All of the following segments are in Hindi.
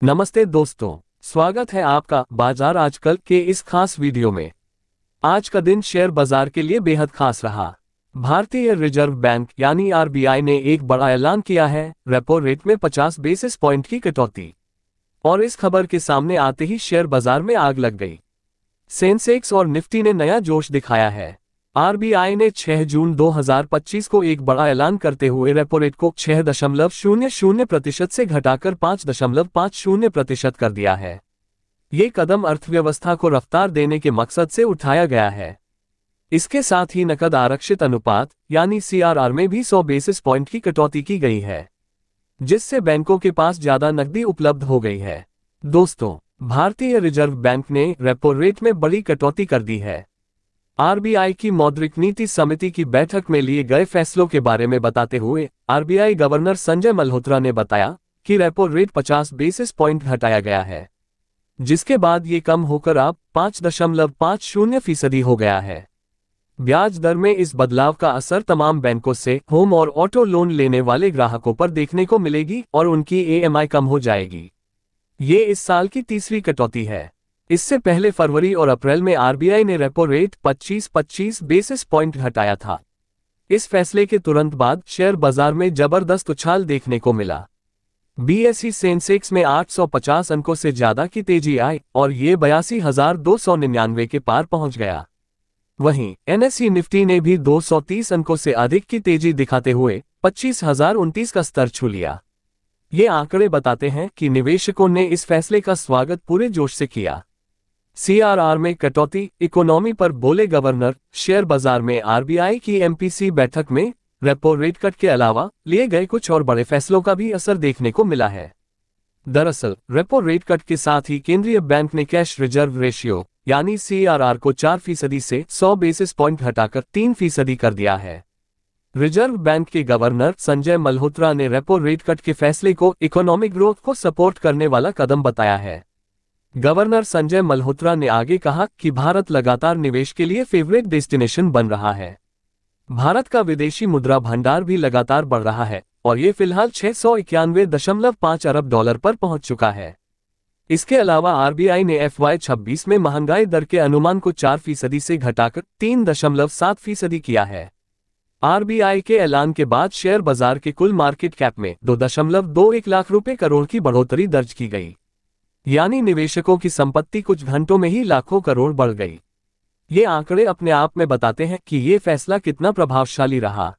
नमस्ते दोस्तों, स्वागत है आपका बाजार आजकल के इस खास वीडियो में। आज का दिन शेयर बाजार के लिए बेहद खास रहा। भारतीय रिजर्व बैंक यानी आरबीआई ने एक बड़ा ऐलान किया है, रेपो रेट में 50 बेसिस पॉइंट की कटौती। और इस खबर के सामने आते ही शेयर बाजार में आग लग गई। सेंसेक्स और निफ्टी ने नया जोश दिखाया है। आरबीआई ने 6 जून 2025 को एक बड़ा ऐलान करते हुए रेपो रेट को 6.00% से घटाकर 5.50% कर दिया है। ये कदम अर्थव्यवस्था को रफ्तार देने के मकसद से उठाया गया है। इसके साथ ही नकद आरक्षित अनुपात यानी सीआरआर में भी 100 बेसिस पॉइंट की कटौती की गई है, जिससे बैंकों के पास ज्यादा नकदी उपलब्ध हो गई है। दोस्तों, भारतीय रिजर्व बैंक ने रेपो रेट में बड़ी कटौती कर दी है। आरबीआई की मौद्रिक नीति समिति की बैठक में लिए गए फैसलों के बारे में बताते हुए आरबीआई गवर्नर संजय मल्होत्रा ने बताया कि रेपो रेट 50 बेसिस पॉइंट घटाया गया है, जिसके बाद ये कम होकर अब 5.50% हो गया है। ब्याज दर में इस बदलाव का असर तमाम बैंकों से होम और ऑटो लोन लेने वाले ग्राहकों पर देखने को मिलेगी और उनकी ईएमआई कम हो जाएगी। ये इस साल की तीसरी कटौती है। इससे पहले फरवरी और अप्रैल में आरबीआई ने रेपो रेट 25 बेसिस पॉइंट घटाया था। इस फैसले के तुरंत बाद शेयर बाजार में जबरदस्त उछाल देखने को मिला। बीएसई सेंसेक्स में 850 अंकों से ज्यादा की तेजी आई और ये 82,299 के पार पहुंच गया। वहीं एनएसई निफ्टी ने भी 230 अंकों से अधिक की तेजी दिखाते हुए 25,029 का स्तर छू लिया। ये आंकड़े बताते हैं कि निवेशकों ने इस फैसले का स्वागत पूरे जोश से किया। सीआरआर में कटौती, इकोनॉमी पर बोले गवर्नर। शेयर बाजार में आरबीआई की एमपीसी बैठक में रेपो रेट कट के अलावा लिए गए कुछ और बड़े फैसलों का भी असर देखने को मिला है। दरअसल रेपो रेट कट के साथ ही केंद्रीय बैंक ने कैश रिजर्व रेशियो यानी सीआरआर को 4% से 100 बेसिस पॉइंट घटाकर 3% कर दिया है। रिजर्व बैंक के गवर्नर संजय मल्होत्रा ने रेपो रेट कट के फैसले को इकोनॉमिक ग्रोथ को सपोर्ट करने वाला कदम बताया है। गवर्नर संजय मल्होत्रा ने आगे कहा कि भारत लगातार निवेश के लिए फेवरेट डेस्टिनेशन बन रहा है। भारत का विदेशी मुद्रा भंडार भी लगातार बढ़ रहा है और ये फिलहाल 691.5 अरब डॉलर पर पहुंच चुका है। इसके अलावा आरबीआई ने FY26 में महंगाई दर के अनुमान को 4% से घटाकर 3.7% किया है। आरबीआई के ऐलान के बाद शेयर बाजार के कुल मार्केट कैप में 2.21 लाख रुपए करोड़ की बढ़ोतरी दर्ज की गई, यानी निवेशकों की संपत्ति कुछ घंटों में ही लाखों करोड़ बढ़ गई। ये आंकड़े अपने आप में बताते हैं कि ये फैसला कितना प्रभावशाली रहा।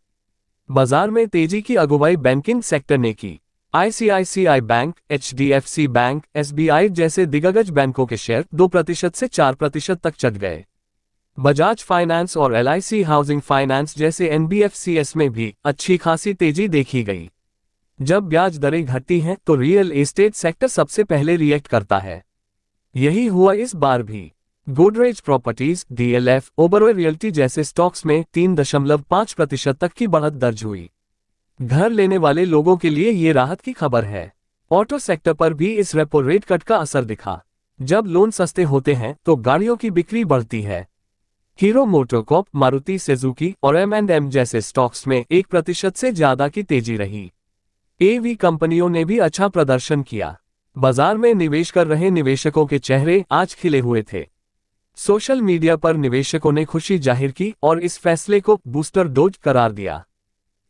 बाजार में तेजी की अगुवाई बैंकिंग सेक्टर ने की। ICICI bank, HDFC bank, SBI जैसे दिग्गज बैंकों के शेयर 2% से 4% तक चढ़ गए। बजाज फाइनेंस और एलआईसी हाउसिंग फाइनेंस जैसे एनबीएफसीएस में भी अच्छी खासी तेजी देखी गई। जब ब्याज दरें घटती हैं तो रियल एस्टेट सेक्टर सबसे पहले रिएक्ट करता है। यही हुआ इस बार भी। Godrej properties, DLF, Oberoi realty जैसे स्टॉक्स में 3.5% तक की बढ़त दर्ज हुई। घर लेने वाले लोगों के लिए ये राहत की खबर है। ऑटो सेक्टर पर भी इस रेपो रेट कट का असर दिखा। जब लोन सस्ते होते हैं तो गाड़ियों की बिक्री बढ़ती है। हीरो मोटोकॉर्प, मारुति सुजुकी और M&M जैसे स्टॉक्स में 1% से ज्यादा की तेजी रही। एवी कंपनियों ने भी अच्छा प्रदर्शन किया। बाजार में निवेश कर रहे निवेशकों के चेहरे आज खिले हुए थे। सोशल मीडिया पर निवेशकों ने खुशी जाहिर की और इस फैसले को बूस्टर डोज करार दिया।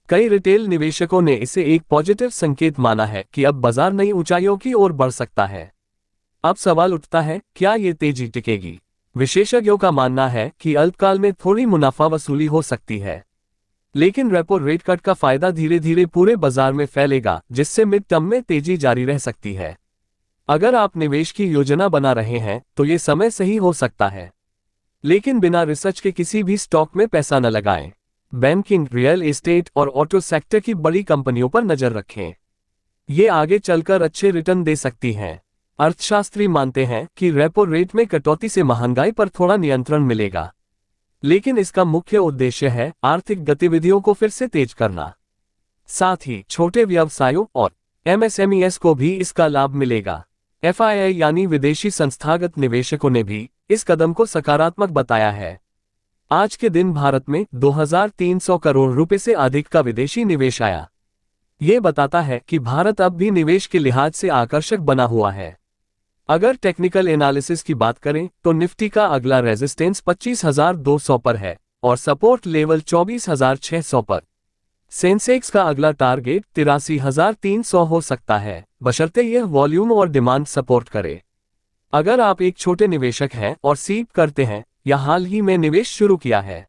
कई रिटेल निवेशकों ने इसे एक पॉजिटिव संकेत माना है कि अब बाजार नई ऊंचाइयों की ओर बढ़ सकता है। अब सवाल उठता है, क्या ये तेजी टिकेगी? विशेषज्ञों का मानना है कि अल्पकाल में थोड़ी मुनाफा वसूली हो सकती है, लेकिन रेपो रेट कट का फायदा धीरे धीरे पूरे बाजार में फैलेगा, जिससे मिड टर्म में तेजी जारी रह सकती है। अगर आप निवेश की योजना बना रहे हैं तो ये समय सही हो सकता है, लेकिन बिना रिसर्च के किसी भी स्टॉक में पैसा न लगाएं। बैंकिंग, रियल एस्टेट और ऑटो सेक्टर की बड़ी कंपनियों पर नजर रखें। ये आगे चलकर अच्छे रिटर्न दे सकती हैं। अर्थशास्त्री मानते हैं कि रेपो रेट में कटौती से महंगाई पर थोड़ा नियंत्रण मिलेगा, लेकिन इसका मुख्य उद्देश्य है आर्थिक गतिविधियों को फिर से तेज करना। साथ ही छोटे व्यवसायों और एमएसएमईएस को भी इसका लाभ मिलेगा। एफआईआई यानी विदेशी संस्थागत निवेशकों ने भी इस कदम को सकारात्मक बताया है। आज के दिन भारत में 2300 करोड़ रुपए से अधिक का विदेशी निवेश आया। ये बताता है कि भारत अब भी निवेश के लिहाज से आकर्षक बना हुआ है। अगर टेक्निकल एनालिसिस की बात करें तो निफ्टी का अगला रेजिस्टेंस 25,200 पर है और सपोर्ट लेवल 24,600 पर। सेंसेक्स का अगला टारगेट 83,300 हो सकता है, बशर्ते यह वॉल्यूम और डिमांड सपोर्ट करे। अगर आप एक छोटे निवेशक हैं और सीप करते हैं या हाल ही में निवेश शुरू किया है,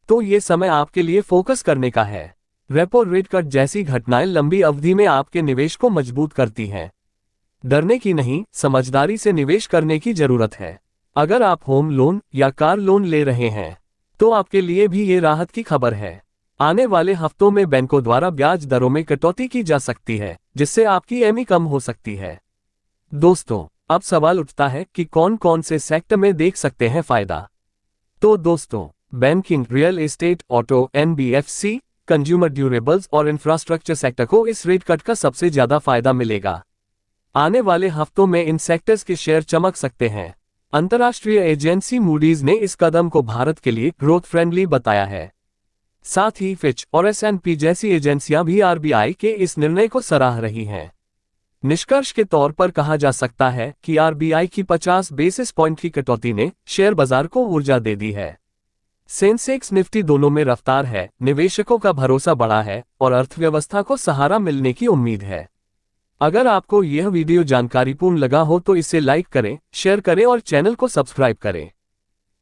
तो ये समय आपके लिए फोकस करने का है। रेपो रेट कट जैसी घटनाएं लंबी अवधि में आपके निवेश को मजबूत करती हैं। डरने की नहीं, समझदारी से निवेश करने की जरूरत है। अगर आप होम लोन या कार लोन ले रहे हैं, तो आपके लिए भी ये राहत की खबर है। आने वाले हफ्तों में बैंकों द्वारा ब्याज दरों में कटौती की जा सकती है, जिससे आपकी ईएमआई कम हो सकती है। दोस्तों, अब सवाल उठता है कि कौन कौन से सेक्टर में देख सकते हैं फायदा। तो दोस्तों, banking, real estate, auto, NBFC, consumer durables और इंफ्रास्ट्रक्चर सेक्टर को इस रेट कट का सबसे ज्यादा फायदा मिलेगा। आने वाले हफ्तों में इन सेक्टर्स के शेयर चमक सकते हैं। अंतर्राष्ट्रीय एजेंसी मूडीज ने इस कदम को भारत के लिए ग्रोथ फ्रेंडली बताया है। साथ ही फिच और एस&पी जैसी एजेंसियां भी आरबीआई के इस निर्णय को सराह रही हैं। निष्कर्ष के तौर पर कहा जा सकता है कि आरबीआई की 50 बेसिस पॉइंट की कटौती ने शेयर बाजार को ऊर्जा दे दी है। सेंसेक्स निफ्टी दोनों में रफ्तार है, निवेशकों का भरोसा बढ़ा है और अर्थव्यवस्था को सहारा मिलने की उम्मीद है। अगर आपको यह वीडियो जानकारीपूर्ण लगा हो तो इसे लाइक करें, शेयर करें और चैनल को सब्सक्राइब करें।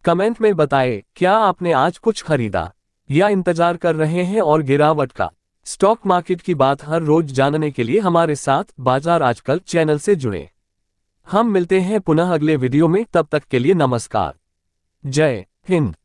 कमेंट में बताएं, क्या आपने आज कुछ खरीदा या इंतजार कर रहे हैं और गिरावट का। स्टॉक मार्केट की बात हर रोज जानने के लिए हमारे साथ बाजार आजकल चैनल से जुड़ें। हम मिलते हैं पुनः अगले वीडियो में, तब तक के लिए नमस्कार। जय हिंद।